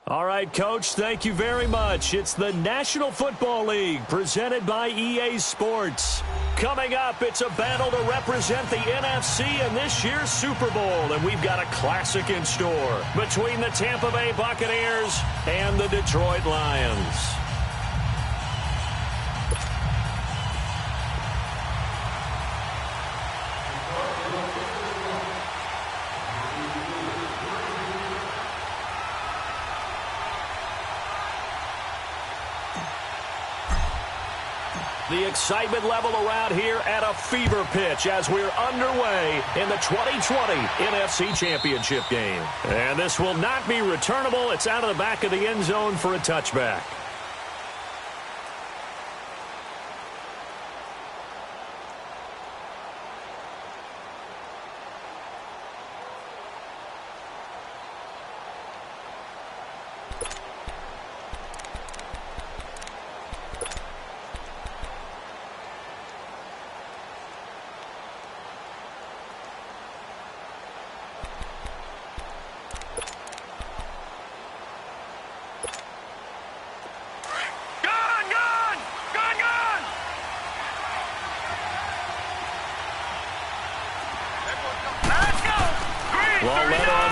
All right, Coach, thank you very much. It's the National Football League presented by EA Sports. Coming up, it's a battle to represent the NFC in this year's Super Bowl, and we've got a classic in store between the Tampa Bay Buccaneers and the Detroit Lions. The excitement level around here at a fever pitch as we're underway in the 2020 NFC Championship game. And this will not be returnable. It's out of the back of the end zone for a touchback.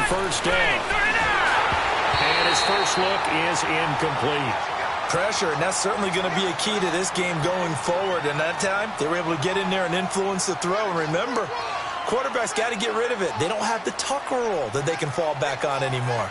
First down. And his first look is incomplete. Pressure, and that's certainly going to be a key to this game going forward. And that time, they were able to get in there and influence the throw. And remember, quarterbacks got to get rid of it. They don't have the Tucker roll that they can fall back on anymore.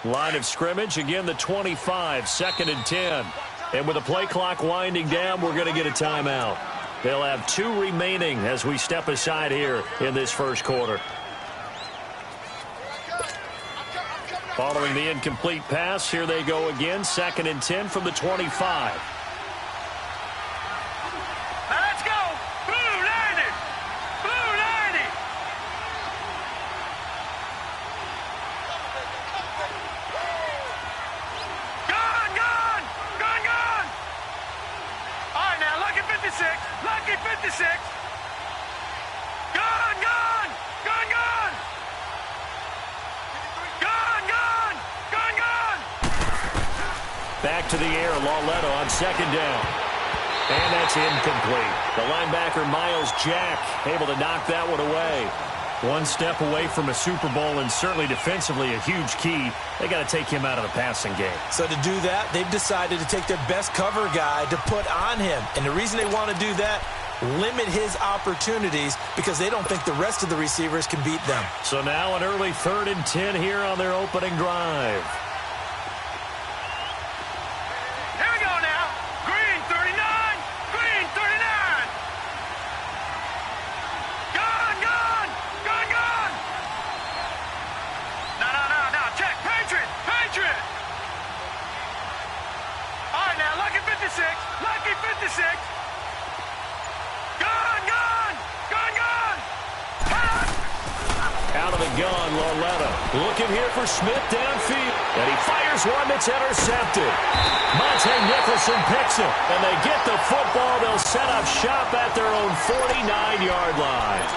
Line of scrimmage, again the 25, 2nd and 10. And with the play clock winding down, we're going to get a timeout. They'll have 2 remaining as we step aside here in this first quarter. Following the incomplete pass, here they go again, 2nd and 10 from the 25. Back to the air, Lawletta on 2nd down. And that's incomplete. The linebacker, Miles Jack, able to knock that one away. One step away from a Super Bowl, and certainly defensively a huge key. They got to take him out of the passing game. So to do that, they've decided to take their best cover guy to put on him. And the reason they want to do that, limit his opportunities because they don't think the rest of the receivers can beat them. So now an early 3rd and 10 here on their opening drive. Out of the gun, Lawletta. Looking here for Smith downfield. And he fires one that's intercepted. Monte Nicholson picks it. And they get the football. They'll set up shop at their own 49-yard line.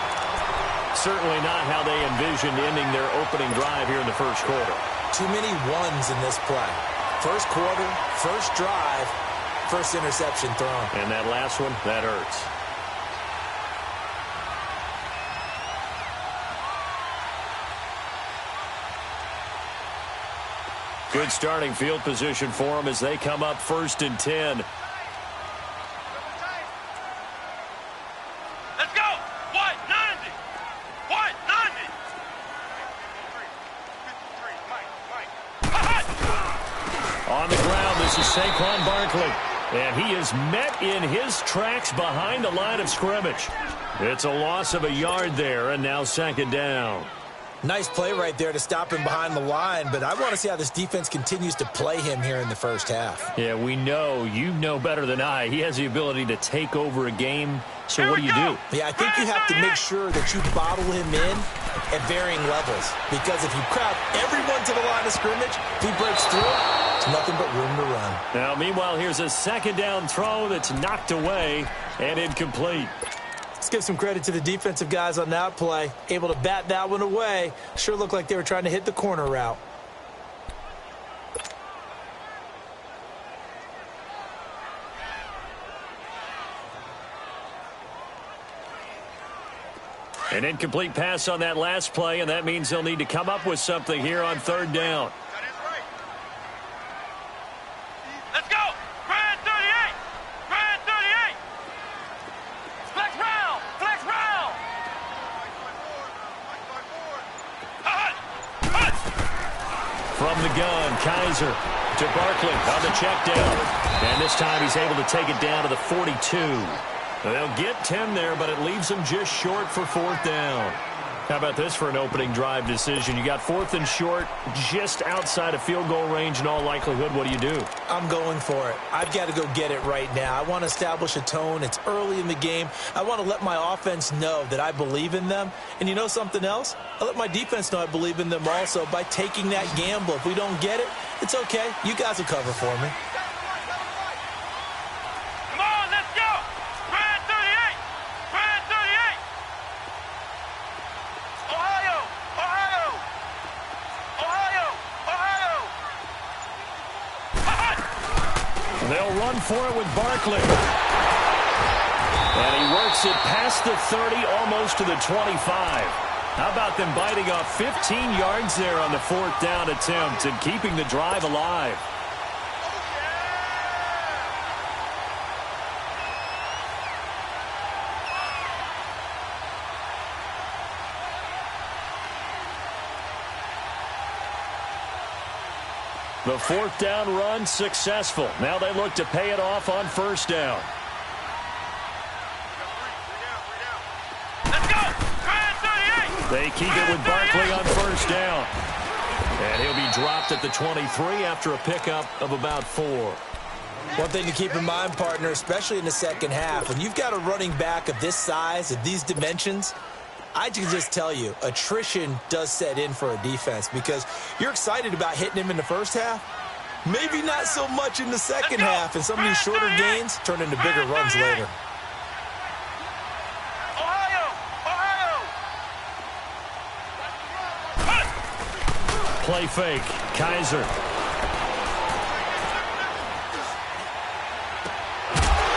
Certainly not how they envisioned ending their opening drive here in the first quarter. Too many ones in this play. First quarter, first drive, first interception thrown. And that last one, that hurts. Good starting field position for them as they come up 1st and 10. Let's go! White 90! White 90! On the ground, this is Saquon Barkley. And he is met in his tracks behind the line of scrimmage. It's a loss of a yard there, and now 2nd down. Nice play right there to stop him behind the line, but I want to see how this defense continues to play him here in the first half. Yeah, we know. You know better than I. He has the ability to take over a game. So what do you do? Yeah, I think you have to make sure that you bottle him in at varying levels, because if you crowd everyone to the line of scrimmage, if he breaks through, it's nothing but room to run. Now, meanwhile, here's a second down throw that's knocked away and incomplete. Let's give some credit to the defensive guys on that play. Able to bat that one away. Sure looked like they were trying to hit the corner route. An incomplete pass on that last play, and that means they'll need to come up with something here on third down. Let's go! Grand 38! Grand 38! Flex round! Flex round! From the gun, Kaiser to Barkley on the check down. And this time he's able to take it down to the 42. They'll get 10 there, but it leaves them just short for fourth down. How about this for an opening drive decision? You got fourth and short, just outside of field goal range in all likelihood. What do you do? I'm going for it. I've got to go get it right now. I want to establish a tone. It's early in the game. I want to let my offense know that I believe in them. And you know something else? I let my defense know I believe in them also by taking that gamble. If we don't get it, it's okay. You guys will cover for me. Come on, let's go! Grand 38! Grand 38! Ohio! Ohio! Ohio! Ohio! They'll run for it with Barkley. And he works it past the 30, almost to the 25. How about them biting off 15 yards there on the fourth down attempt and keeping the drive alive? The fourth down run successful. Now they look to pay it off on first down. Let's go! Grand 38! They keep it with Barkley on first down. And he'll be dropped at the 23 after a pickup of about 4. One thing to keep in mind, partner, especially in the second half, when you've got a running back of this size, of these dimensions, I can just tell you, attrition does set in for a defense because you're excited about hitting him in the first half. Maybe not so much in the second half, and some of these shorter gains turn into bigger runs later. Ohio! Ohio! Play fake. Kaiser.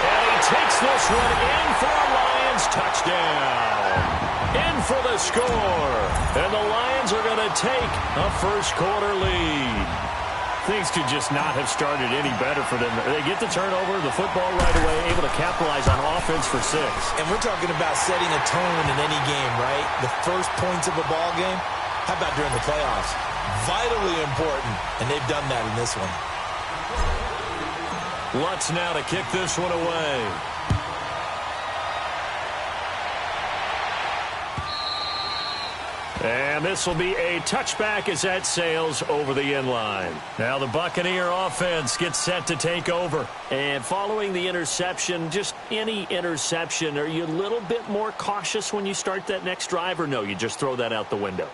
And he takes this one in for a Lions touchdown. In for the score. And the Lions are going to take a first quarter lead. Things could just not have started any better for them. They get the turnover, the football right away, able to capitalize on offense for 6. And we're talking about setting a tone in any game, right? The first points of a ball game. How about during the playoffs? Vitally important, and they've done that in this one. Lutz now to kick this one away. And this will be a touchback as that sails over the end line. Now the Buccaneer offense gets set to take over. And following the interception, just any interception, are you a little bit more cautious when you start that next drive, or no, you just throw that out the window?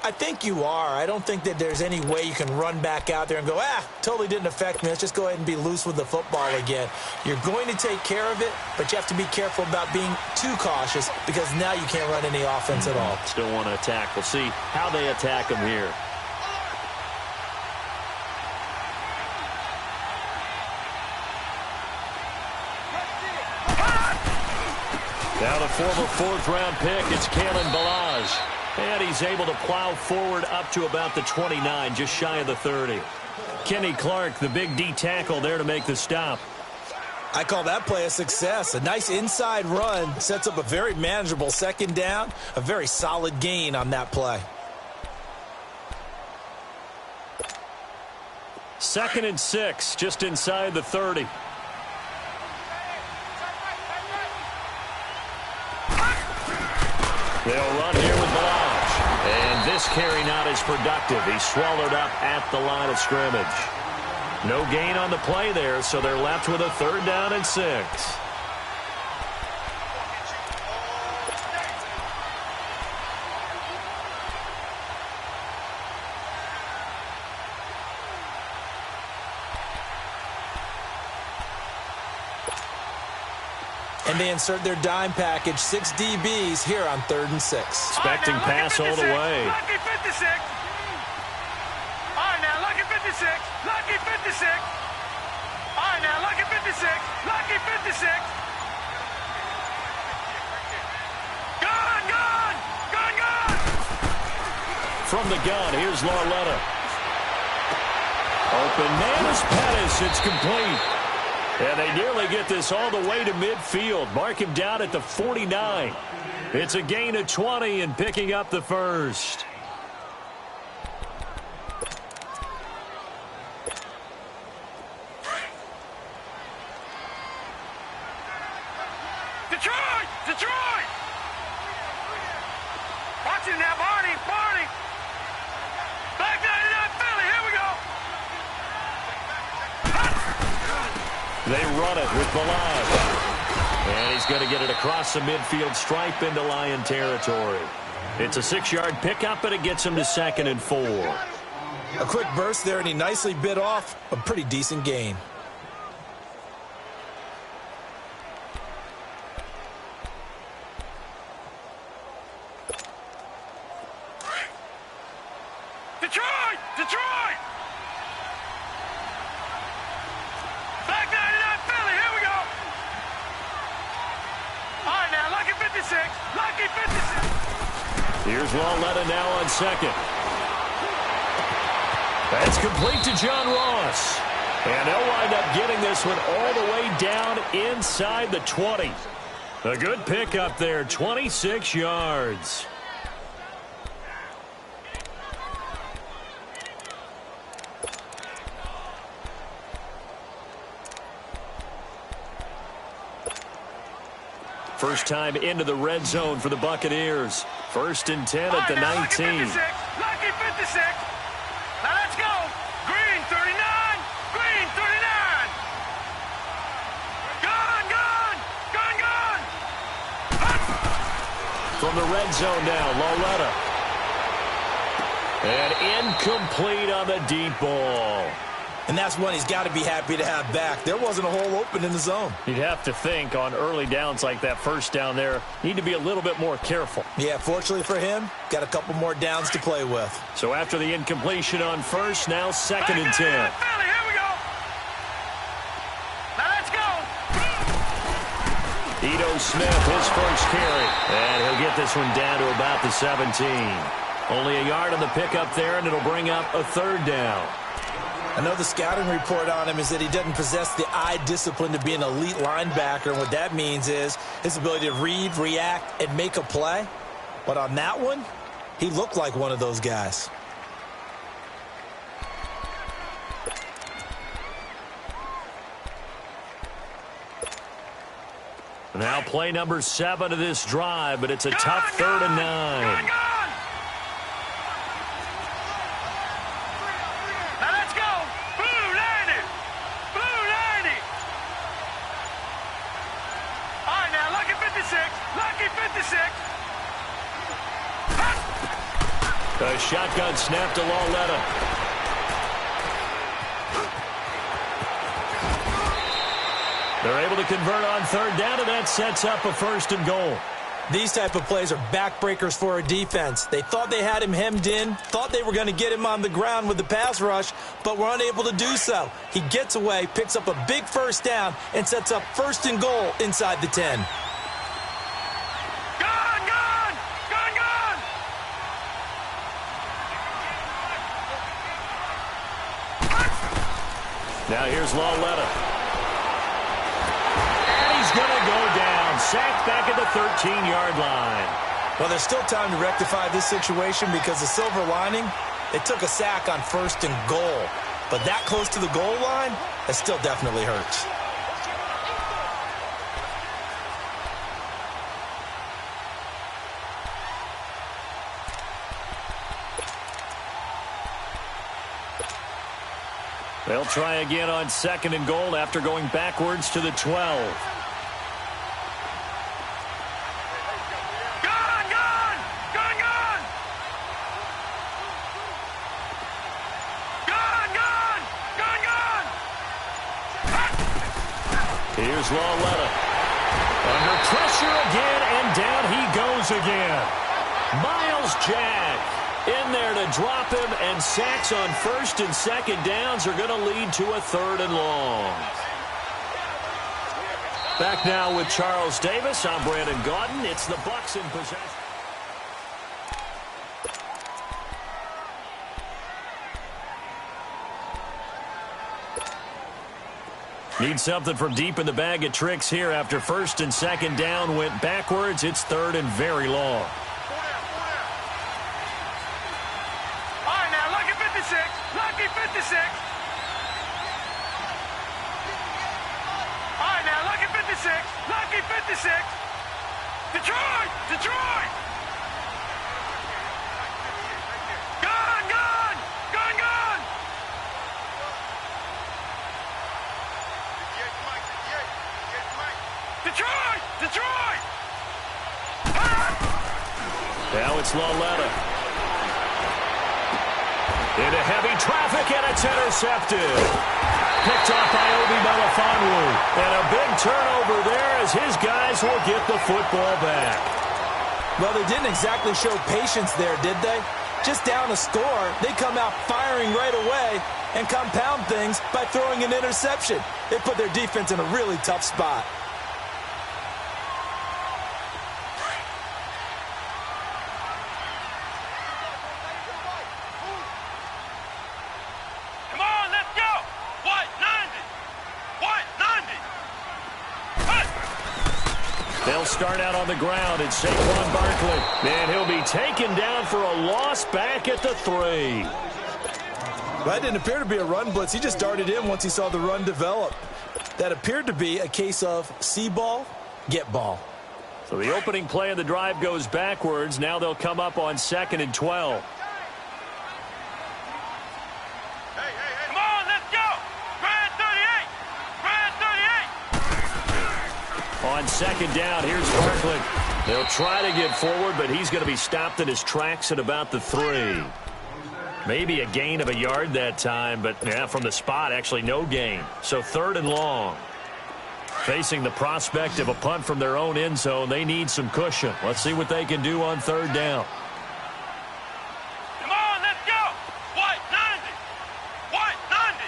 I think you are. I don't think that there's any way you can run back out there and go, totally didn't affect me. Let's just go ahead and be loose with the football again. You're going to take care of it, but you have to be careful about being too cautious because now you can't run any offense at all. Still want to attack. We'll see how they attack them here. Now the former fourth-round pick, it's Kalen Ballage. And he's able to plow forward up to about the 29, just shy of the 30. Kenny Clark, the big D tackle there to make the stop. I call that play a success. A nice inside run sets up a very manageable second down, a very solid gain on that play. 2nd and 6, just inside the 30. They'll run here with Ballage. And this This carry not as productive. He's swallowed up at the line of scrimmage. No gain on the play there, so they're left with a 3rd down and 6. And they insert their dime package, 6 DBs here on 3rd and 6. Expecting pass all the way. Lucky 56. All right, now, lucky 56. Lucky 56. All right, now, lucky 56. Lucky 56. Gun, gun, gun, gun. From the gun, here's Lauletta. Open man is Pettis. It's complete. And they nearly get this all the way to midfield. Mark him down at the 49. It's a gain of 20 and picking up the 1st. Detroit! Detroit! Watch it now, Barney! Barney! Back 99 Philly, here we go! They run it with Ballage. And he's going to get it across the midfield stripe into Lion territory. It's a 6-yard pickup, and it gets him to 2nd and 4. A quick burst there, and he nicely bit off a pretty decent gain. Detroit! Detroit! Back 99 Philly, here we go! All right, now, lucky 56. Lucky 56. Here's Lauletta now on 2nd. That's complete to John Ross. And they'll wind up getting this one all the way down inside the 20. A good pickup there, 26 yards. First time into the red zone for the Buccaneers. 1st and 10 at the 19. Lucky 56. Lucky 56. Now let's go. Green 39. Green 39. Gun, gun, gun, gun. From the red zone now, Lauletta. And incomplete on the deep ball. And that's one he's got to be happy to have back. There wasn't a hole open in the zone. You'd have to think on early downs like that, 1st down there, need to be a little bit more careful. Yeah, fortunately for him, got a couple more downs to play with. So after the incompletion on 1st, now 2nd and 10. Philly, here we go. Now let's go. Ito Smith, his first carry. And he'll get this one down to about the 17. Only a yard on the pickup there, and it'll bring up a 3rd down. I know the scouting report on him is that he doesn't possess the eye discipline to be an elite linebacker. And what that means is his ability to read, react, and make a play. But on that one, he looked like one of those guys. Now play number 7 of this drive, but it's a tough 3rd and 9. A shotgun snap to Lauletta. They're able to convert on 3rd down, and that sets up a 1st and goal. These type of plays are backbreakers for a defense. They thought they had him hemmed in, thought they were going to get him on the ground with the pass rush, but were unable to do so. He gets away, picks up a big 1st down, and sets up 1st and goal inside the 10. Now here's Lauletta. And he's going to go down. Sacked back at the 13-yard line. Well, there's still time to rectify this situation because the silver lining, they took a sack on 1st and goal. But that close to the goal line, that still definitely hurts. They'll try again on 2nd and goal after going backwards to the 12. Here's Lauletta. Under pressure again, and down he goes again. Miles Jack in there to drop him, and sacks on 1st and 2nd downs are going to lead to a 3rd and long. Back now with Charles Davis. I'm Brandon Gaudin. It's the Bucs in possession. Need something from deep in the bag of tricks here after 1st and 2nd down went backwards. It's 3rd and very long. All right, now, lucky 56. Lucky 56. All right, now, lucky 56. Lucky 56. Detroit! Detroit! Gun! Gun! Gun! Gun! Detroit! Detroit! Now it's Lauletta. Into heavy traffic, and it's intercepted. Picked off by Obi Melifonwu. And a big turnover there as his guys will get the football back. Well, they didn't exactly show patience there, did they? Just down a score, they come out firing right away and compound things by throwing an interception. They put their defense in a really tough spot. They'll start out on the ground. It's Saquon Barkley. And he'll be taken down for a loss back at the 3. That didn't appear to be a run blitz. He just darted in once he saw the run develop. That appeared to be a case of see ball, get ball. So the opening play of the drive goes backwards. Now they'll come up on 2nd and 12. Come on, let's go! Brad 38! Brad 38! On 2nd down, here's Barkley. They'll try to get forward, but he's going to be stopped in his tracks at about the 3. Maybe a gain of a yard that time, but yeah, from the spot, actually no gain. So 3rd and long. Facing the prospect of a punt from their own end zone, they need some cushion. Let's see what they can do on 3rd down. Come on, let's go! White 90! White 90!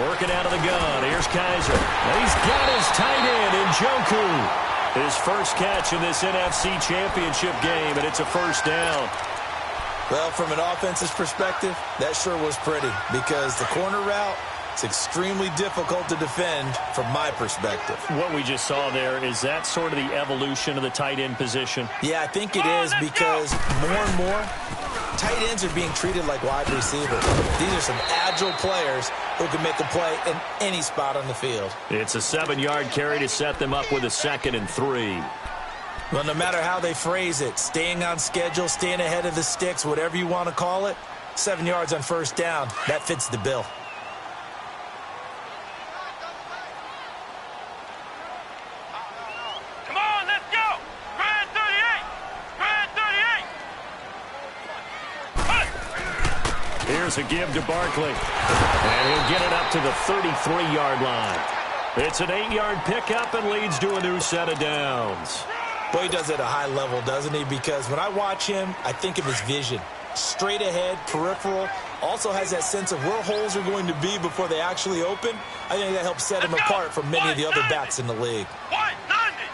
Working out of the gun. Here's Kaiser. And he's got his tight end in Njoku. His first catch in this NFC Championship game, and it's a 1st down. Well, from an offensive perspective, that sure was pretty because the corner route is extremely difficult to defend from my perspective. What we just saw there, is that sort of the evolution of the tight end position? Yeah, I think it is because more and more tight ends are being treated like wide receivers. These are some agile players who can make a play in any spot on the field. It's a 7-yard carry to set them up with a 2nd and 3. Well, no matter how they phrase it, staying on schedule, staying ahead of the sticks, whatever you want to call it, 7 yards on 1st down, that fits the bill. Come on, let's go! Brad 38! Brad 38! Here's a give to Barkley. And he'll get it up to the 33-yard line. It's an 8-yard pickup and leads to a new set of downs. Boy, he does it at a high level, doesn't he? Because when I watch him, I think of his vision. Straight ahead, peripheral, also has that sense of where holes are going to be before they actually open. I think that helps set him apart from many of the other backs in the league. White 90!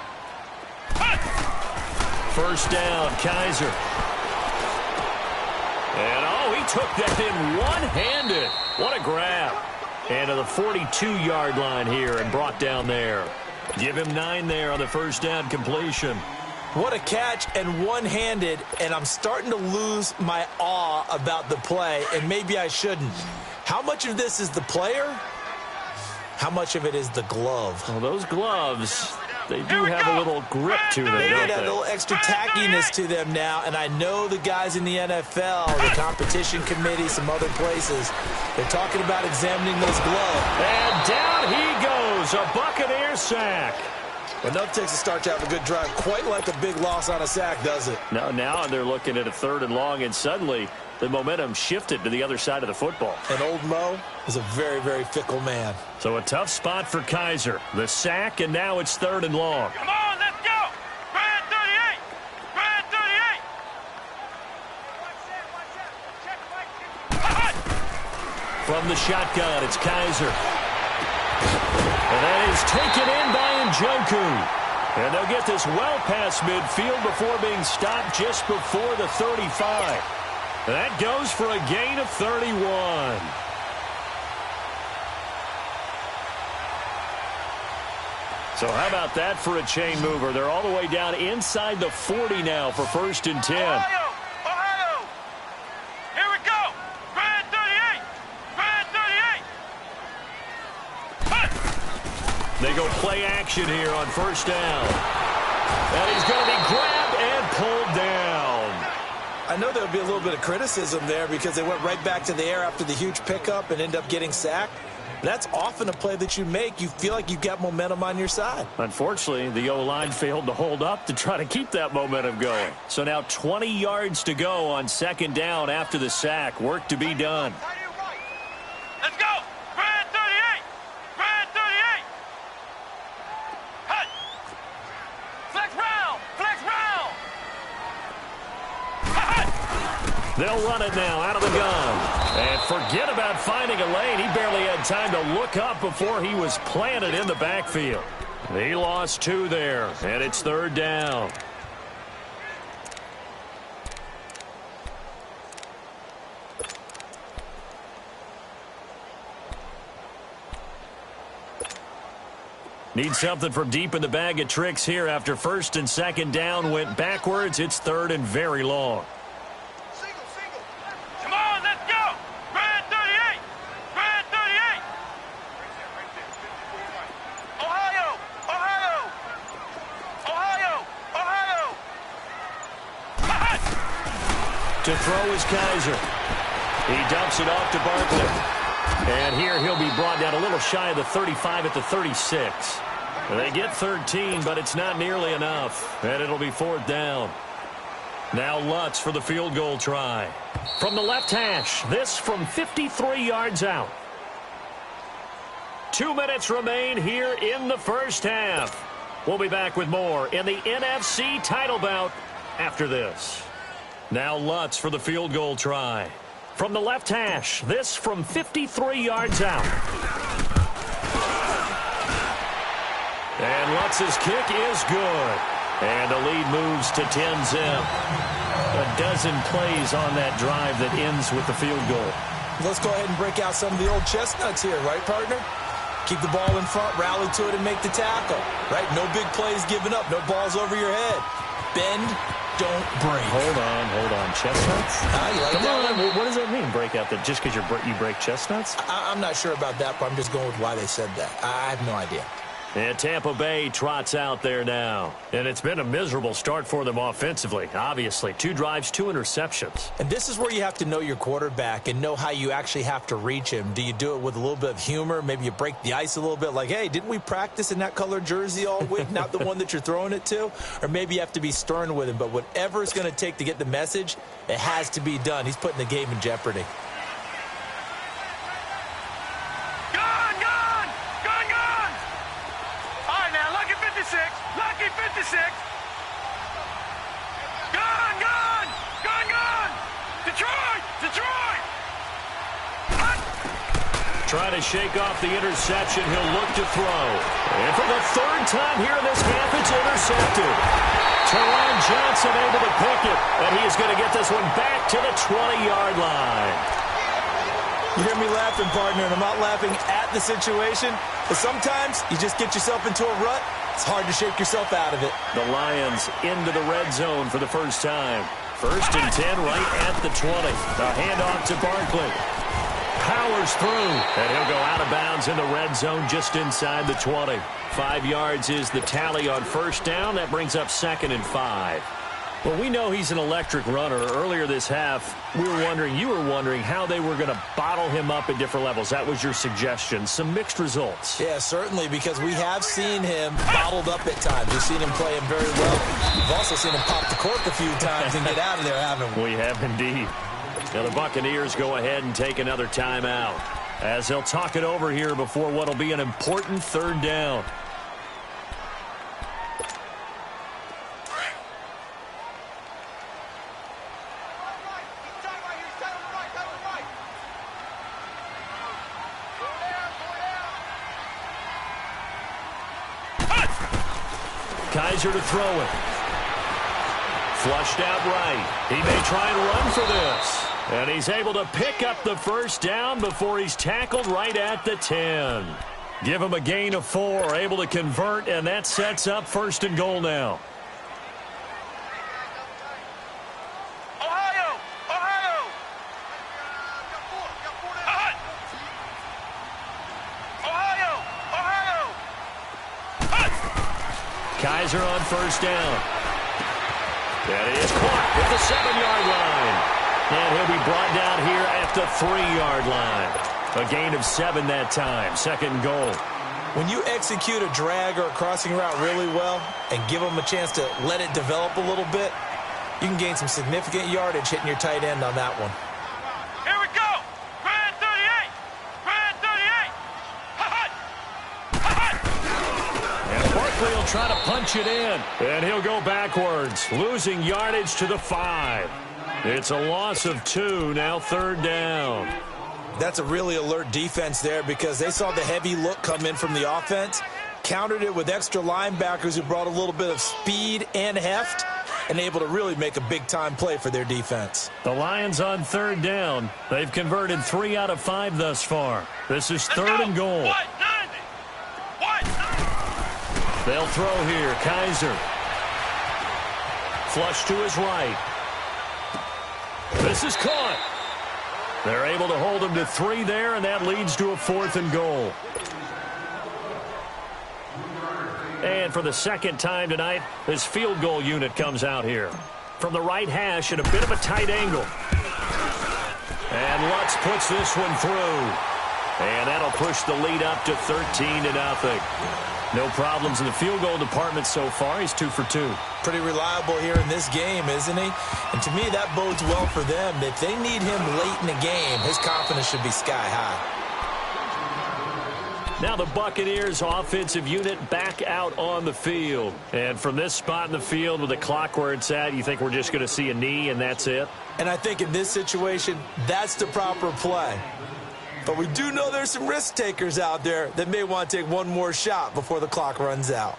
1st down, Kaiser. And, oh, he took that in one-handed. What a grab. And to the 42-yard line here and brought down there. Give him 9 there on the 1st down completion. What a catch and one-handed, and I'm starting to lose my awe about the play, and maybe I shouldn't. How much of this is the player? How much of it is the glove? Well, those gloves, they do have a little grip to them, They don't get a little extra tackiness to them now, and I know the guys in the NFL, the competition committee, some other places, they're talking about examining those gloves. And down he goes, a Buccaneer sack. Enough takes a start to have a good drive, quite like a big loss on a sack, does it? Now they're looking at a 3rd and long, and suddenly the momentum shifted to the other side of the football. And old Mo is a very, very fickle man. So a tough spot for Kaiser. The sack, and now it's 3rd and long. Come on, let's go. Brand 38. Brand 38. From the shotgun, it's Kaiser. And that is taken in by Njoku. And they'll get this well past midfield before being stopped just before the 35. That goes for a gain of 31. So how about that for a chain mover? They're all the way down inside the 40 now for 1st and 10. Ohio. Here we go. Brand 38. Brand 38. They go play action here on 1st down. And he's going to be grabbed and pulled down. I know there'll be a little bit of criticism there because they went right back to the air after the huge pickup and end up getting sacked. That's often a play that you make. You feel like you've got momentum on your side. Unfortunately, the O-line failed to hold up to try to keep that momentum going. So now 20 yards to go on 2nd down after the sack. Work to be done. Let's go. Brand 38. Brand 38. Hut. Flex round. Flex round. Hut. They'll run it now out of the gun. And forget about finding a lane. He barely had time to look up before he was planted in the backfield. He lost 2 there, and it's 3rd down. Need something from deep in the bag of tricks here after 1st and 2nd down went backwards. It's 3rd and very long. Come on, let's go. Brand 38. Brand 38. Ohio. Ohio. Ohio. Ohio. To throw is Kaiser. He dumps it off to Barkley. And here he'll be brought down a little shy of the 35 at the 36. They get 13, but it's not nearly enough. And it'll be 4th down. Now Lutz for the field goal try. From the left hash, this from 53 yards out. 2 minutes remain here in the 1st half. We'll be back with more in the NFC title bout after this. Now Lutz for the field goal try. From the left hash, this from 53 yards out. And Lutz's kick is good. And the lead moves to 10-zip. A dozen plays on that drive that ends with the field goal. Let's go ahead and break out some of the old chestnuts here, right, partner? Keep the ball in front, rally to it, and make the tackle, right? No big plays given up, no balls over your head. Bend, don't break. Hold on. Chestnuts? You like Come that on. one? What does that mean, break out? That just because you break chestnuts? I'm not sure about that, but I'm just going with why they said that. I have no idea. And Tampa Bay trots out there now. And it's been a miserable start for them offensively, obviously. 2 drives, 2 interceptions. And this is where you have to know your quarterback and know how you actually have to reach him. Do you do it with a little bit of humor? Maybe you break the ice a little bit like, hey, didn't we practice in that colored jersey all week? Not the one that you're throwing it to? Or maybe you have to be stern with him. But whatever it's going to take to get the message, it has to be done. He's putting the game in jeopardy. Lucky 56. Gun. Detroit. Trying to shake off the interception. He'll look to throw. And for the 3rd time here in this half, it's intercepted. Teron Johnson able to pick it. And he is going to get this one back to the 20-yard line. You hear me laughing, partner, and I'm not laughing at the situation. But sometimes you just get yourself into a rut. It's hard to shake yourself out of it. The Lions into the red zone for the first time. 1st and 10 right at the 20. The handoff to Barkley. powers through. And he'll go out of bounds in the red zone just inside the 20. 5 yards is the tally on first down. That brings up 2nd and 5. Well, we know he's an electric runner. Earlier this half, you were wondering how they were going to bottle him up at different levels. That was your suggestion. Some mixed results. Yeah, certainly, because we have seen him bottled up at times. We've seen him play him very well. We've also seen him pop the cork a few times and get out of there, haven't we? We have indeed. Now the Buccaneers go ahead and take another timeout as they'll talk it over here before what will be an important 3rd down. Kaiser to throw it. Flushed out right. He may try and run for this. And he's able to pick up the first down before he's tackled right at the 10. Give him a gain of 4. Able to convert, and that sets up 1st and goal now. Kaiser on first down. That is caught at the 7-yard line. And he'll be brought down here at the 3-yard line. A gain of 7 that time. 2nd and goal. When you execute a drag or a crossing route really well and give them a chance to let it develop a little bit, you can gain some significant yardage hitting your tight end on that one. Here we go. Grand 38. Grand 38. And Barkley will try to punch it in. And he'll go backwards, losing yardage to the 5. It's a loss of 2, now 3rd down. That's a really alert defense there because they saw the heavy look come in from the offense, countered it with extra linebackers who brought a little bit of speed and heft, and able to really make a big-time play for their defense. The Lions on 3rd down. They've converted 3 out of 5 thus far. This is 3rd and goal. They'll throw here. Kaiser. Flush to his right. This is caught. They're able to hold him to 3 there, and that leads to a 4th and goal. And for the 2nd time tonight, this field goal unit comes out here. From the right hash at a bit of a tight angle. And Lutz puts this one through. And that'll push the lead up to 13-0. No problems in the field goal department so far. He's 2 for 2. Pretty reliable here in this game, isn't he? And to me, that bodes well for them. If they need him late in the game, his confidence should be sky high. Now the Buccaneers offensive unit back out on the field. And from this spot in the field with the clock where it's at, you think we're just going to see a knee and that's it? And I think in this situation, that's the proper play. But we do know there's some risk takers out there that may want to take one more shot before the clock runs out.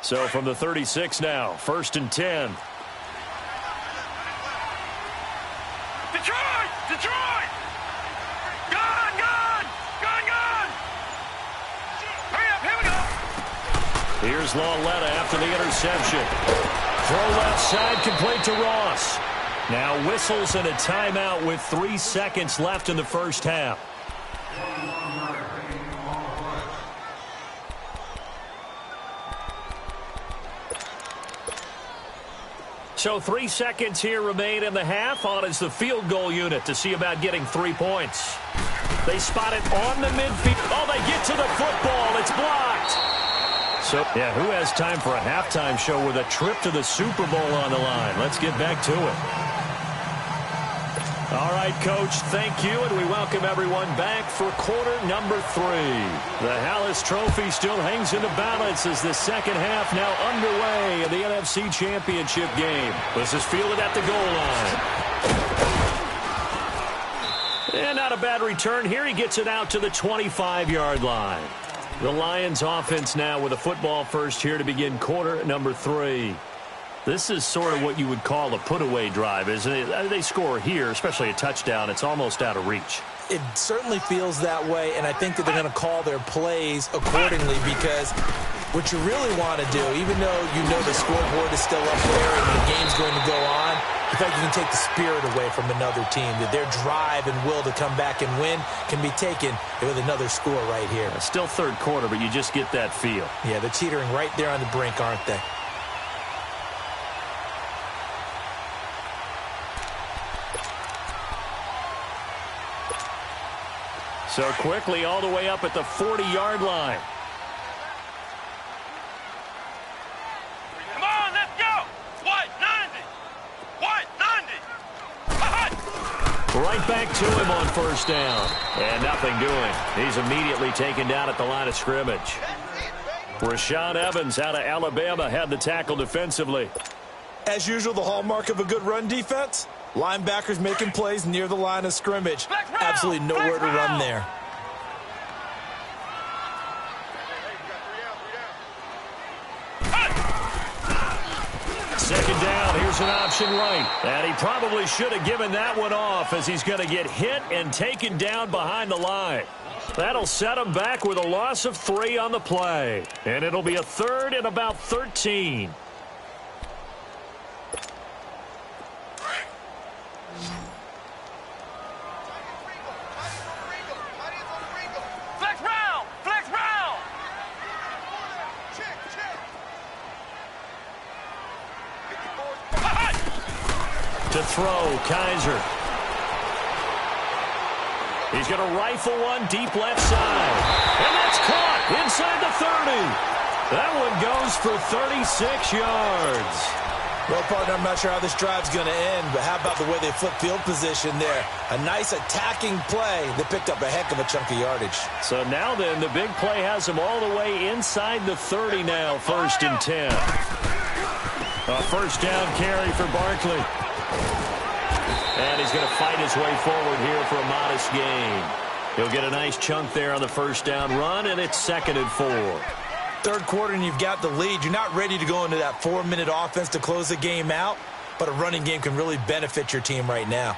So from the 36 now, 1st and 10. Detroit! Detroit! Gun! Gun! Gun! Gun! Hurry up! Here we go! Here's Lauletta after the interception. Throw left side, complete to Ross. Now whistles and a timeout with 3 seconds left in the first half. So 3 seconds here remain in the half. On is the field goal unit to see about getting 3 points. They spot it on the midfield. Oh, they get to the football. It's blocked. So, yeah, who has time for a halftime show with a trip to the Super Bowl on the line? Let's get back to it. All right, Coach, thank you, and we welcome everyone back for quarter number 3. The Hallis Trophy still hangs in the balance as the second half now underway in the NFC Championship game. This is fielded at the goal line. And not a bad return here. He gets it out to the 25-yard line. The Lions offense now with a football first here to begin quarter number 3. This is sort of what you would call a put-away drive, isn't it? They score here, especially a touchdown. It's almost out of reach. it certainly feels that way, and I think that they're going to call their plays accordingly, because what you really want to do, even though you know the scoreboard is still up there and the game's going to go on, I think you can take the spirit away from another team, that their drive and will to come back and win can be taken with another score right here. Still third quarter, but you just get that feel. Yeah, they're teetering right there on the brink, aren't they? So quickly all the way up at the 40-yard line. Come on, let's go. White 90. White 90. Right back to him on first down. And nothing doing. He's immediately taken down at the line of scrimmage. Rashaan Evans out of Alabama had the tackle defensively. As usual, the hallmark of a good run defense, linebackers making plays near the line of scrimmage. Absolutely nowhere to run there. Second down, here's an option right. And he probably should have given that one off, as he's going to get hit and taken down behind the line. That'll set him back with a loss of 3 on the play. And it'll be a 3rd and about 13. Flex round. Flex round. To throw, Kaiser. He's going to rifle one deep left side. And that's caught inside the 30. That one goes for 36 yards. Well, partner, I'm not sure how this drive's going to end, but how about the way they flip field position there? A nice attacking play that picked up a heck of a chunk of yardage. So now then, the big play has him all the way inside the 30 now, 1st and 10. A first down carry for Barkley. And he's going to fight his way forward here for a modest gain. He'll get a nice chunk there on the first down run, and it's 2nd and 4. Third quarter and you've got the lead. You're not ready to go into that 4-minute offense to close the game out, but a running game can really benefit your team right now.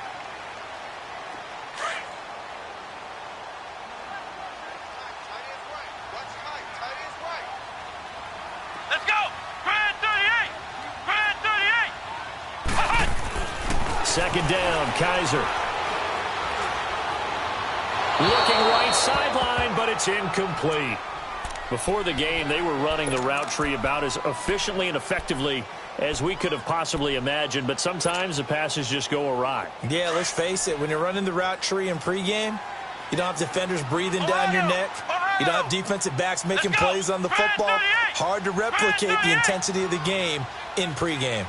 Let's go. Grand 38. Grand 38. Second down, Kaiser. Looking right sideline, but it's incomplete. Before the game, they were running the route tree about as efficiently and effectively as we could have possibly imagined, but sometimes the passes just go awry. Yeah, let's face it. When you're running the route tree in pregame, you don't have defenders breathing down your neck. You don't have defensive backs making plays on the football. Hard to replicate the intensity of the game in pregame.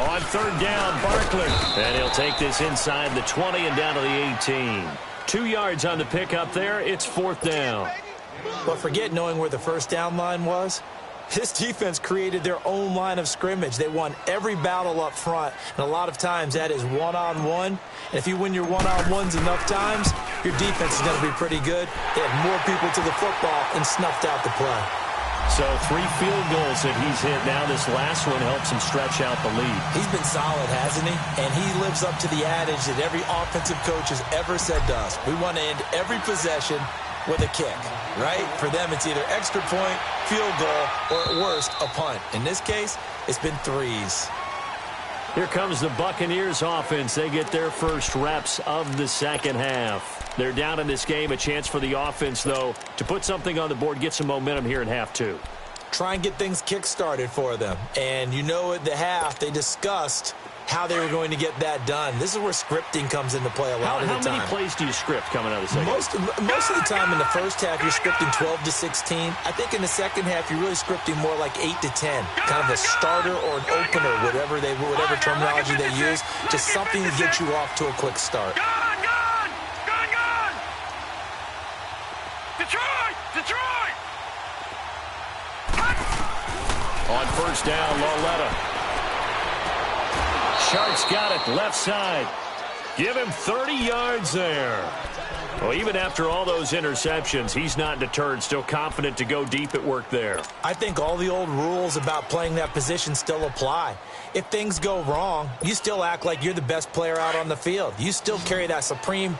On third down, Barkley. And he'll take this inside the 20 and down to the 18. 2 yards on the pickup there. It's 4th down. But forget knowing where the first down line was. This defense created their own line of scrimmage. They won every battle up front, and a lot of times that is one-on-one. And if you win your one-on-ones enough times, your defense is going to be pretty good. They had more people to the football and snuffed out the play. So 3 field goals that he's hit now. This last one helps him stretch out the lead. He's been solid, hasn't he? And he lives up to the adage that every offensive coach has ever said to us. We want to end every possession with a kick, right? For them, it's either extra point, field goal, or at worst, a punt. In this case, it's been 3s. Here comes the Buccaneers offense. They get their first reps of the second half. They're down in this game. A chance for the offense, though, to put something on the board, get some momentum here in half 2. Try and get things kick-started for them. And you know at the half, they discussed how they were going to get that done. This is where scripting comes into play a lot of the time. How many plays do you script coming out of the second half? Most of the time in the first half, you're scripting 12 to 16. I think in the second half, you're really scripting more like 8 to 10. Kind of a starter or an opener, whatever terminology they use. Just something to get you off to a quick start. Detroit! On first down, Lauletta. Sharp's got it, left side. Give him 30 yards there. Well, even after all those interceptions, he's not deterred, still confident to go deep at work there. I think all the old rules about playing that position still apply. If things go wrong, you still act like you're the best player out on the field. You still carry that supreme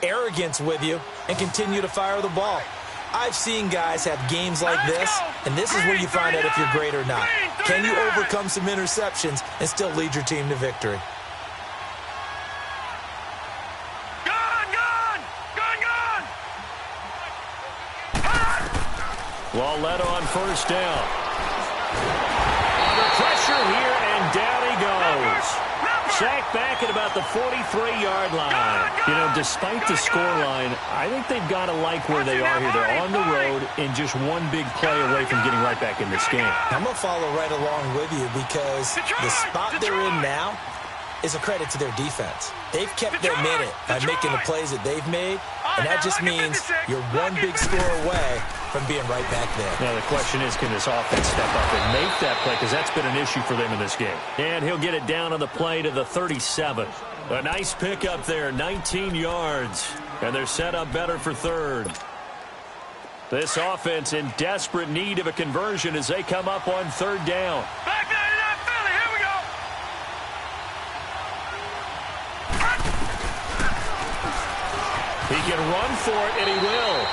arrogance with you and continue to fire the ball. I've seen guys have games like this, and this is where you find out if you're great or not. Can you overcome some interceptions and still lead your team to victory? Lawletta on first down. Under pressure here, and down he goes. Sacked back at about the 43-yard line. You know, despite the scoreline, I think they've got to like where they are here. They're on the road and just one big play away from getting right back in this game. I'm going to follow right along with you because the spot they're in now is a credit to their defense. They've kept their minute by making the plays that they've made, and that just means you're one big score away from being right back there. Now, the question is, can this offense step up and make that play? Because that's been an issue for them in this game. And he'll get it down on the play to the 37. A nice pickup there, 19 yards. And they're set up better for third. This offense in desperate need of a conversion as they come up on third down. Back there to that Philly. Here we go. He can run for it, and he will.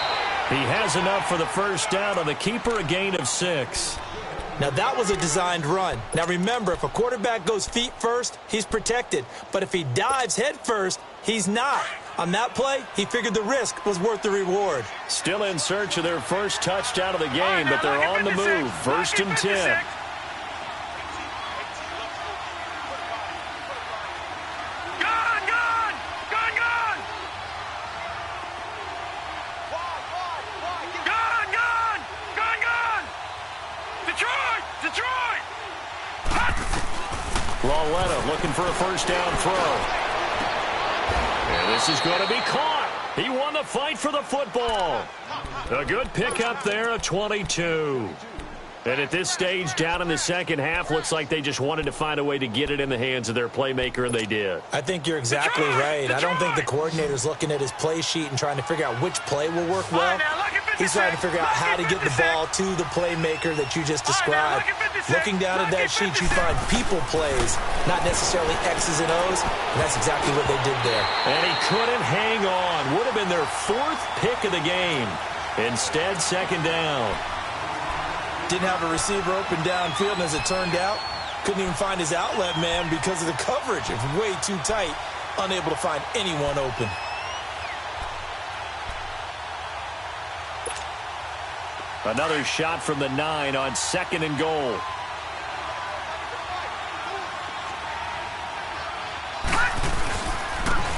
He has enough for the first down on the keeper, a gain of 6. Now, that was a designed run. Now, remember, if a quarterback goes feet first, he's protected. But if he dives head first, he's not. On that play, he figured the risk was worth the reward. Still in search of their first touchdown of the game, but they're on the move. First and 10. Lawletta looking for a first down throw. And this is going to be caught. He won the fight for the football. A good pickup there of 22. And at this stage, down in the second half, looks like they just wanted to find a way to get it in the hands of their playmaker, and they did. I think you're exactly right. I don't think the coordinator's looking at his play sheet and trying to figure out which play will work well. He's trying to figure out how to get the ball to the playmaker that you just described. Looking down at that sheet, you find people plays, not necessarily X's and O's, and that's exactly what they did there. And he couldn't hang on. Would have been their 4th pick of the game. Instead, second down. Didn't have a receiver open downfield, and as it turned out, couldn't even find his outlet man because of the coverage. It was way too tight, unable to find anyone open. Another shot from the 9 on second and goal.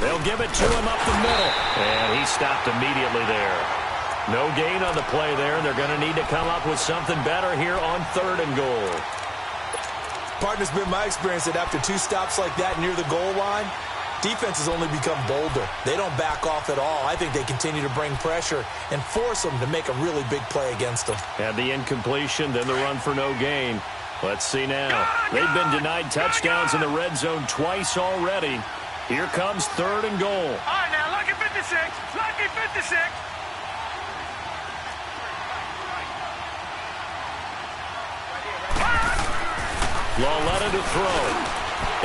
They'll give it to him up the middle. And he stopped immediately there. No gain on the play there. They're going to need to come up with something better here on third and goal. Partner's been my experience that after 2 stops like that near the goal line, defenses only become bolder. They don't back off at all. I think they continue to bring pressure and force them to make a really big play against them. And the incompletion, then the run for no gain. Let's see now. They've been denied touchdowns in the red zone twice already. Here comes third and goal. All right, now, lucky 56. Lucky 56. Lawletta to throw.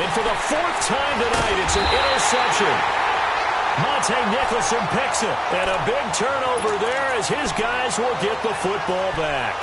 And for the 4th time tonight, it's an interception. Monte Nicholson picks it. And a big turnover there as his guys will get the football back.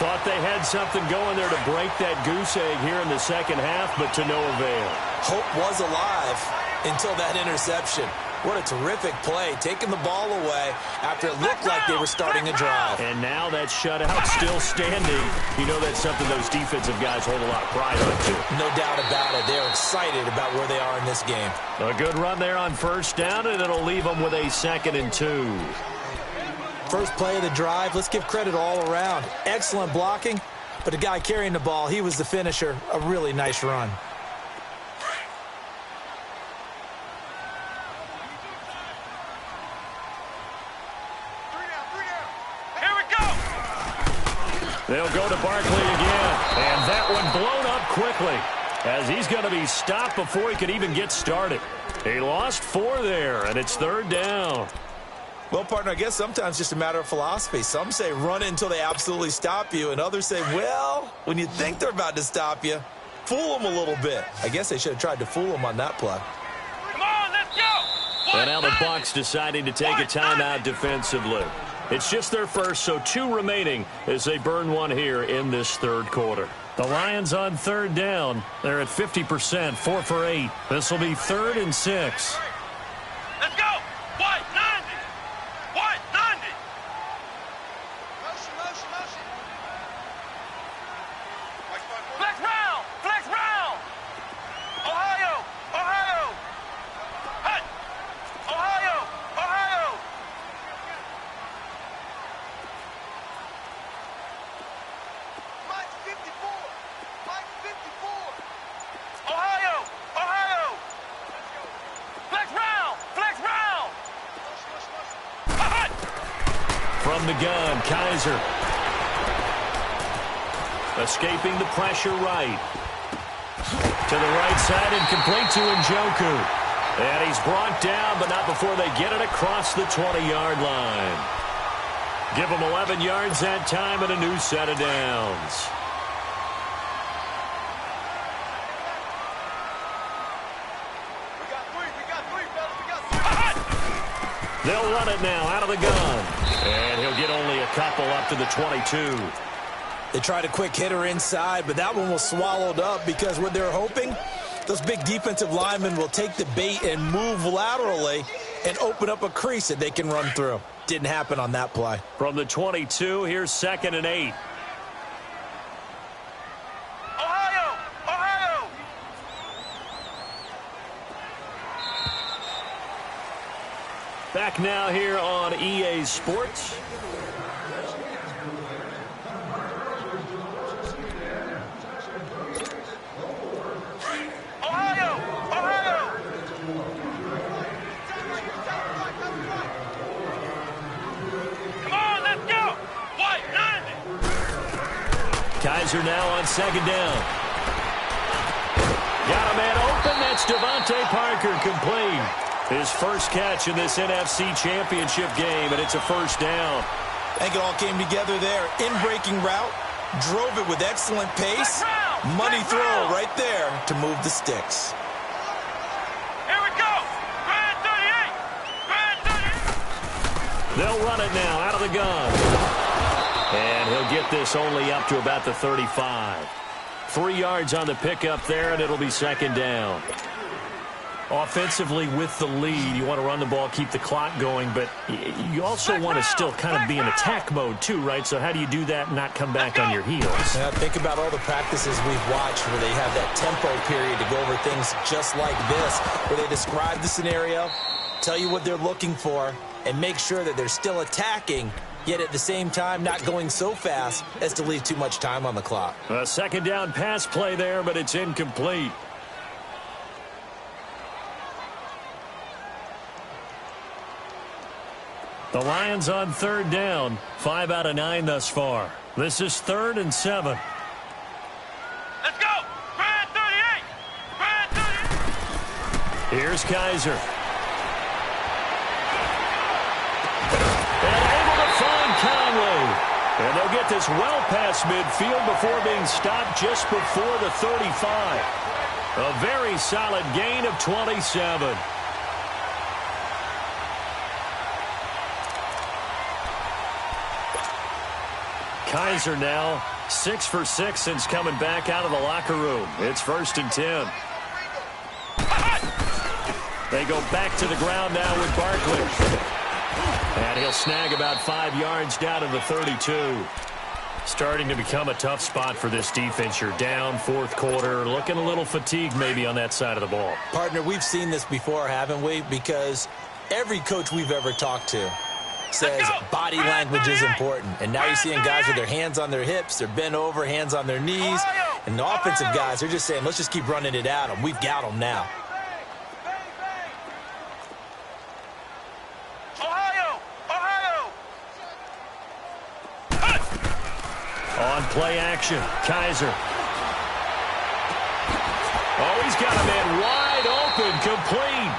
Thought they had something going there to break that goose egg here in the second half, but to no avail. Hope was alive until that interception. What a terrific play, taking the ball away after it looked like they were starting a drive. And now that shutout still standing. You know that's something those defensive guys hold a lot of pride on, too. No doubt about it. They're excited about where they are in this game. A good run there on first down, and it'll leave them with a 2nd and 2. First play of the drive, let's give credit all around. Excellent blocking, but the guy carrying the ball, he was the finisher. A really nice run. They'll go to Barkley again, and that one blown up quickly as he's going to be stopped before he could even get started. He lost 4 there, and it's 3rd down. Well, partner, I guess sometimes just a matter of philosophy. Some say run it until they absolutely stop you, and others say, well, when you think they're about to stop you, fool them a little bit. I guess they should have tried to fool them on that play. Come on, let's go. And now the Bucs deciding to take a timeout defensively. It's just their first, so 2 remaining as they burn 1 here in this 3rd quarter. The Lions on 3rd down. They're at 50%, 4 for 8. This will be 3rd and 6. Let's go. White, 90. White, 90. Motion, motion, motion. Flex round. Flex round. Ohio. Ohio. Hey. Ohio. Ohio. Mike 54. Mike 54. Ohio. Ohio. Flex round. Flex round. From the gun, Kaiser. Escaping the pressure right. To the right side and complete to Njoku. And he's brought down, but not before they get it across the 20-yard line. Give them 11 yards that time and a new set of downs. They'll run it now out of the gun. And he'll get only a couple up to the 22. They tried a quick hitter inside, but that one was swallowed up because what they're hoping, those big defensive linemen will take the bait and move laterally and open up a crease that they can run through. Didn't happen on that play. From the 22, here's 2nd and 8. Ohio. Ohio. Back now here on EA Sports. Ohio. Ohio. Come on, let's go. White, 90. Kaiser now on 2nd down. Got a man open. That's Devontae Parker complete. His first catch in this NFC Championship game, and it's a 1st down. I think it all came together there. In-breaking route, drove it with excellent pace. Money throw right there to move the sticks. Here we go. Grand 38. Grand 38. They'll run it now out of the gun. And he'll get this only up to about the 35. 3 yards on the pickup there, and it'll be 2nd down. Offensively with the lead, you want to run the ball, keep the clock going, but you also want to still kind of be in attack mode too, right? So how do you do that and not come back on your heels? Yeah, think about all the practices we've watched where they have that tempo period to go over things just like this, where they describe the scenario, tell you what they're looking for, and make sure that they're still attacking, yet at the same time not going so fast as to leave too much time on the clock. A 2nd down pass play there, but it's incomplete. The Lions on 3rd down, 5 out of 9 thus far. This is 3rd and 7. Let's go. Grand 38. Grand 38. Here's Kaiser. And able to find Conway. And they'll get this well past midfield before being stopped just before the 35. A very solid gain of 27. Kaiser now 6 for 6 since coming back out of the locker room. It's 1st and 10. They go back to the ground now with Barkley. And he'll snag about 5 yards down to the 32. Starting to become a tough spot for this defense. You're down 4th quarter, looking a little fatigued maybe on that side of the ball. Partner, we've seen this before, haven't we? Because every coach we've ever talked to says body language is important. And now you're seeing guys with their hands on their hips, they're bent over, hands on their knees. And the offensive guys are just saying, let's just keep running it at them. We've got them now. On play action, Kaiser. Oh, he's got a man wide open, complete.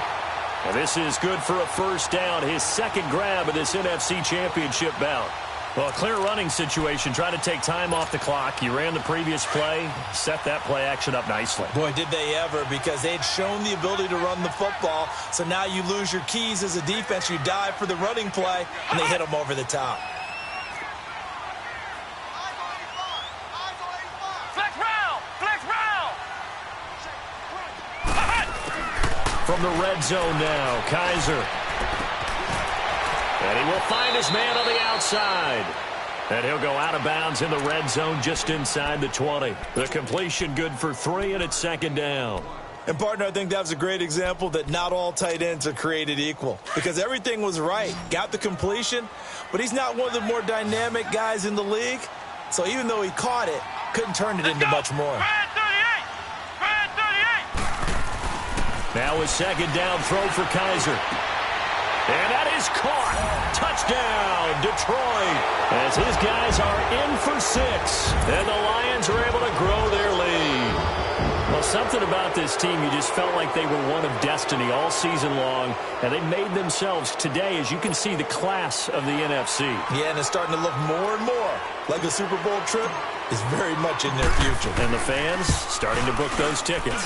And this is good for a first down, his second grab of this NFC Championship bout. Well, a clear running situation. Try to take time off the clock. You ran the previous play, set that play action up nicely. Boy, did they ever, because they had shown the ability to run the football. So now you lose your keys as a defense. You dive for the running play, and they hit them over the top. Flex round! Flex round! From the red zone now, Kaiser. And he will find his man on the outside. And he'll go out of bounds in the red zone just inside the 20. The completion good for 3, and it's second down. And, partner, I think that was a great example that not all tight ends are created equal, because everything was right. Got the completion, but he's not one of the more dynamic guys in the league. So even though he caught it, couldn't turn it into much more. Red 38! Red 38! Now a second down throw for Kaiser. And that is caught. Touchdown, Detroit. As his guys are in for 6. And the Lions are able to grow their lead. Well, something about this team, you just felt like they were one of destiny all season long. And they made themselves today, as you can see, the class of the NFC. Yeah, and it's starting to look more and more like a Super Bowl trip is very much in their future. And the fans starting to book those tickets.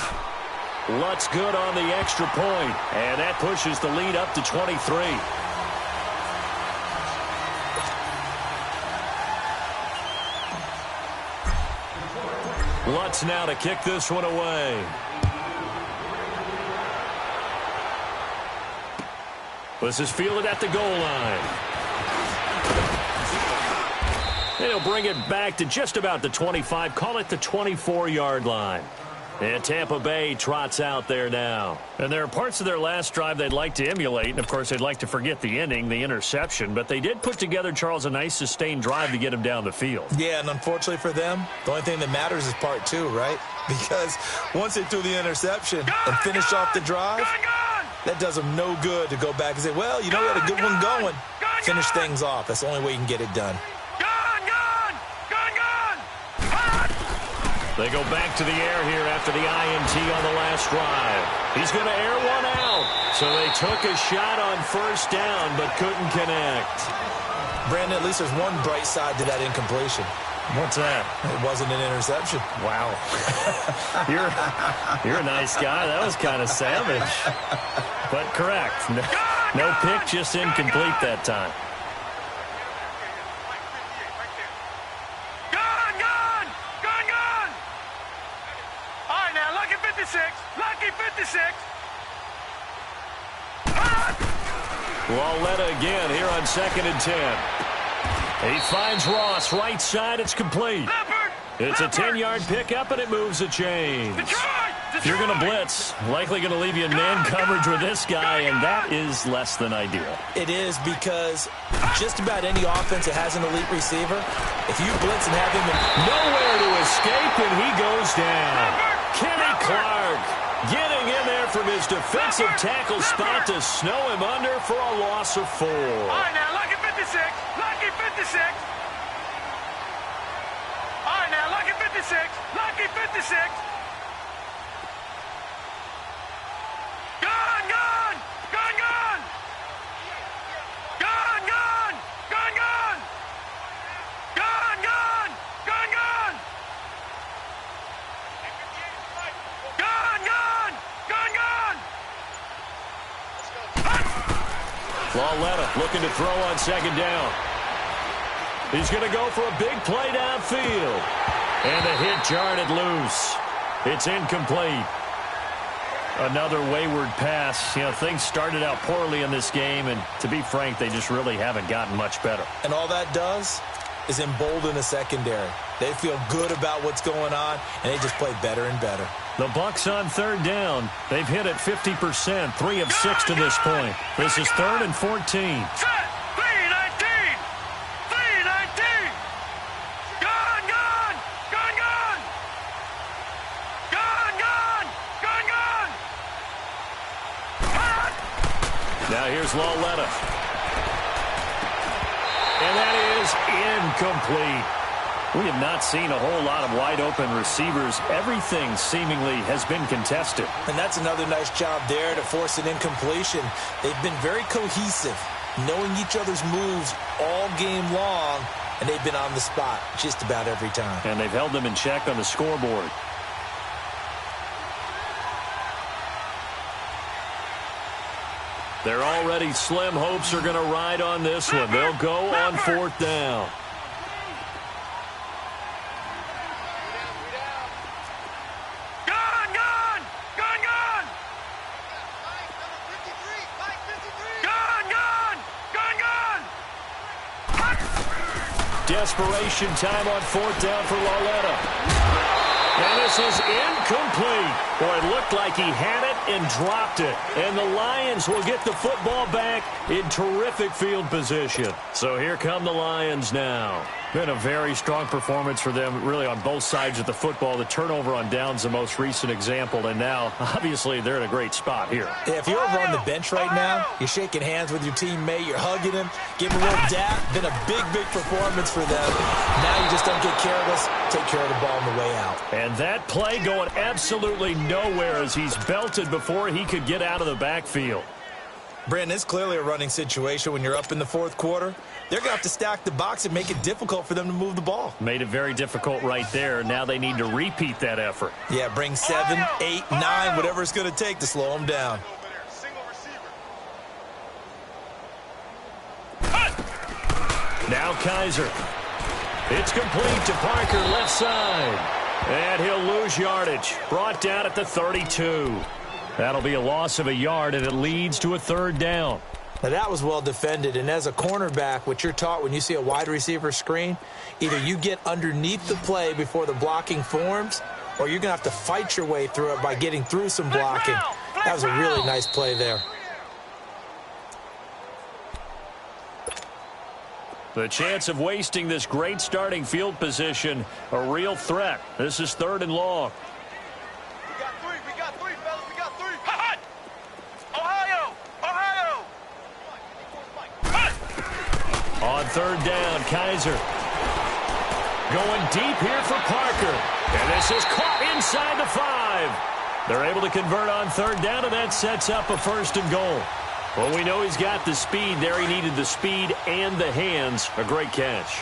Lutz good on the extra point, and that pushes the lead up to 23. Lutz now to kick this one away. This is fielded at the goal line. And he'll bring it back to just about the 25, call it the 24-yard line. And Tampa Bay trots out there now. And there are parts of their last drive they'd like to emulate. And, of course, they'd like to forget the ending, the interception. But they did put together, Charles, a nice sustained drive to get him down the field. Yeah, and unfortunately for them, the only thing that matters is part 2, right? Because once they threw the interception and finished off the drive, that does them no good to go back and say, well, you know, we had a good one going. Finish things off. That's the only way you can get it done. They go back to the air here after the INT on the last drive. He's going to air one out. So they took a shot on first down but couldn't connect. Brandon, at least there's one bright side to that incompletion. What's that? It wasn't an interception. Wow. You're a nice guy. That was kind of savage. But correct. No pick, just incomplete that time. Lucky 56. Lauletta again here on 2nd and 10. He finds Ross right side. It's complete. It's a 10-yard pickup, and it moves the chains. If you're going to blitz, likely going to leave you in man coverage with this guy, and that is less than ideal. It is, because just about any offense that has an elite receiver, if you blitz and have him in nowhere to escape, and he goes down. Kenny Clark getting in there from his defensive tackle spot to snow him under for a loss of 4. All right, now, lucky 56. Lucky 56. All right, now, lucky 56. Lucky 56. Gun, gun. Gun, gun. Gun, gun. Gun, gun. Gun, gun. Gun, gun. Gun, gun. Gun, gun. Lauletta looking to throw on 2nd down. He's going to go for a big play downfield. And the hit jarred it loose. It's incomplete. Another wayward pass. You know, things started out poorly in this game, and to be frank, they just really haven't gotten much better. And all that does is embolden the secondary. They feel good about what's going on, and they just play better and better. The Bucks on 3rd down. They've hit it 50%, 3 of 6 to this point. This is 3rd and 14. Set. 319. 319. Gun, gun. Gun, gun. Gun, gun. Gun, gun. Now here's Lauletta. And that is incomplete. We have not seen a whole lot of wide-open receivers. Everything seemingly has been contested. And that's another nice job there to force an incompletion. They've been very cohesive, knowing each other's moves all game long, and they've been on the spot just about every time. And they've held them in check on the scoreboard. Their already slim hopes are going to ride on this one. They'll go on 4th down. Desperation time on 4th down for Lauletta. And this is incomplete. Boy, it looked like he had it and dropped it. And the Lions will get the football back in terrific field position. So here come the Lions now. Been a very strong performance for them, really, on both sides of the football. The turnover on downs, the most recent example. And now, obviously, they're in a great spot here. Yeah, if you're over on the bench right now, you're shaking hands with your teammate, you're hugging him, giving him a little dap. Been a big, big performance for them. Now you just don't get careless. Take care of the ball on the way out. And that play going absolutely nowhere as he's belted before he could get out of the backfield. Brandon, it's clearly a running situation when you're up in the 4th quarter. They're going to have to stack the box and make it difficult for them to move the ball. Made it very difficult right there. Now they need to repeat that effort. Yeah, bring 7, 8, 9, whatever it's going to take to slow them down. Now Kaiser. It's complete to Parker, left side. And he'll lose yardage. Brought down at the 32. That'll be a loss of a yard, and it leads to a 3rd down. Now, that was well defended, and as a cornerback, what you're taught when you see a wide receiver screen, either you get underneath the play before the blocking forms, or you're going to have to fight your way through it by getting through some blocking. That was a really nice play there. The chance of wasting this great starting field position, a real threat. This is 3rd and long. We got three, fellas. We got three. Hot! Ohio! Ohio! On 3rd down, Kaiser. Going deep here for Parker. And this is caught inside the 5. They're able to convert on 3rd down, and that sets up a 1st and goal. Well, we know he's got the speed there. He needed the speed and the hands. A great catch.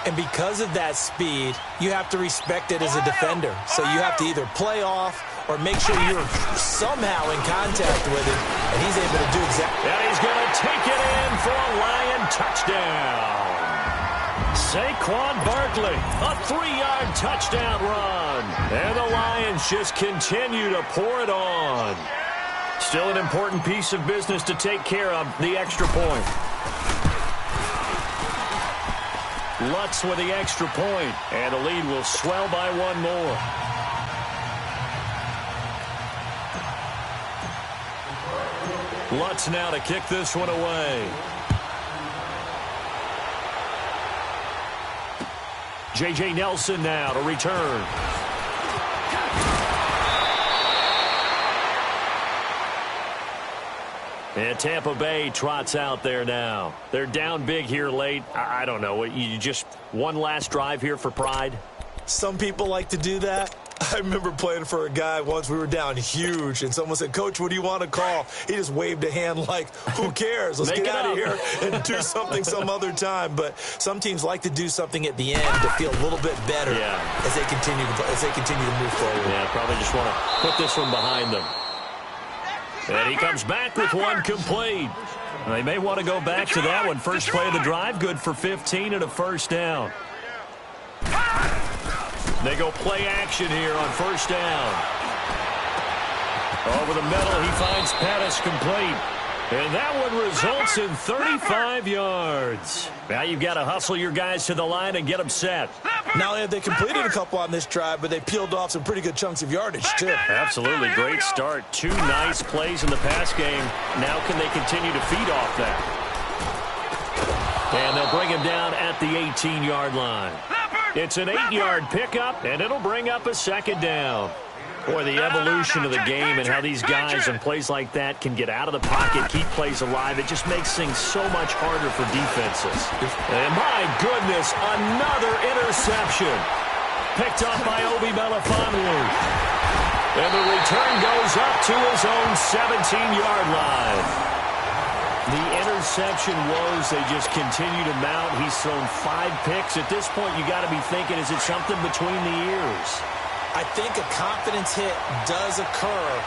And because of that speed, you have to respect it as a defender. So you have to either play off or make sure you're somehow in contact with it, and he's able to do exactly. And he's going to take it in for a Lion touchdown. Saquon Barkley, a 3-yard touchdown run. And the Lions just continue to pour it on. Still an important piece of business to take care of, the extra point. Lutz with the extra point, and the lead will swell by 1 more. Lutz now to kick this one away. J.J. Nelson now to return. And Tampa Bay trots out there now. They're down big here late. I don't know. You just one last drive here for pride? Some people like to do that. I remember playing for a guy once. We were down huge, and someone said, "Coach, what do you want to call?" He just waved a hand like, who cares? Let's get out of here and do something some other time. But some teams like to do something at the end to feel a little bit better as they continue to move forward. Yeah, probably just want to put this one behind them. And he comes back with one complete. They may want to go back to that one. First play of the drive, good for 15 and a 1st down. They go play action here on 1st down. Over the middle, he finds Pettis complete. And that one results in 35 yards. Now you've got to hustle your guys to the line and get them set. Not only have they completed a couple on this drive, but they peeled off some pretty good chunks of yardage, too. Absolutely. Great start. 2 nice plays in the pass game. Now can they continue to feed off that? And they'll bring him down at the 18-yard line. It's an 8-yard pickup, and it'll bring up a 2nd down. Boy, the evolution of the game and how these guys in plays like that can get out of the pocket, keep plays alive, it just makes things so much harder for defenses. And my goodness, another interception. Picked up by Obi Melifonwu. And the return goes up to his own 17-yard line. The interception woes, they just continue to mount. He's thrown 5 picks. At this point, you got to be thinking, is it something between the ears? I think a confidence hit does occur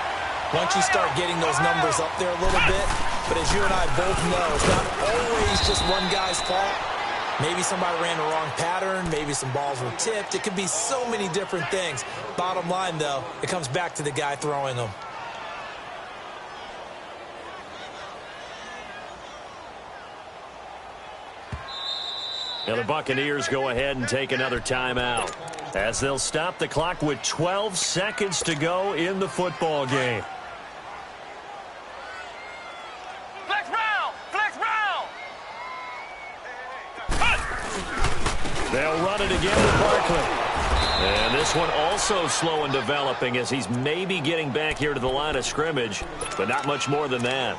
once you start getting those numbers up there a little bit. But as you and I both know, it's not always just one guy's fault. Maybe somebody ran the wrong pattern. Maybe some balls were tipped. It could be so many different things. Bottom line, though, it comes back to the guy throwing them. Now the Buccaneers go ahead and take another timeout as they'll stop the clock with 12 seconds to go in the football game. Flex round! Flex round! They'll run it again to Barkley. And this one also slow in developing as he's maybe getting back here to the line of scrimmage, but not much more than that.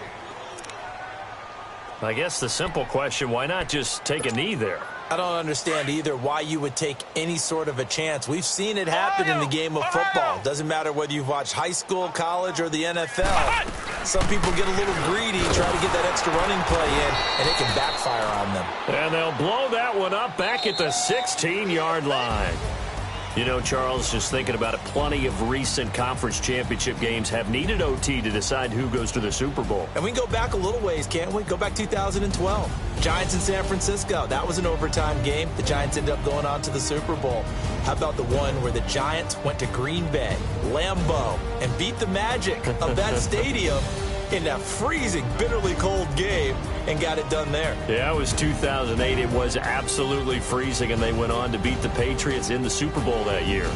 I guess the simple question, why not just take a knee there? I don't understand either why you would take any sort of a chance. We've seen it happen in the game of football. Doesn't matter whether you've watched high school, college, or the NFL. Some people get a little greedy, try to get that extra running play in, and it can backfire on them. And they'll blow that one up back at the 16-yard line. You know, Charles, just thinking about it, plenty of recent conference championship games have needed OT to decide who goes to the Super Bowl. And we can go back a little ways, can't we? Go back 2012. Giants in San Francisco. That was an overtime game. The Giants ended up going on to the Super Bowl. How about the one where the Giants went to Green Bay, Lambeau, and beat the magic of that stadium in that freezing, bitterly cold game and got it done there? Yeah, it was 2008. It was absolutely freezing, and they went on to beat the Patriots in the Super Bowl that year.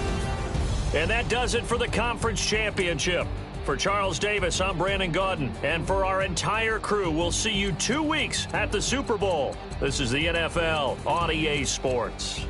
And that does it for the conference championship. For Charles Davis, I'm Brandon Gaudin. And for our entire crew, we'll see you 2 weeks at the Super Bowl. This is the NFL on EA Sports.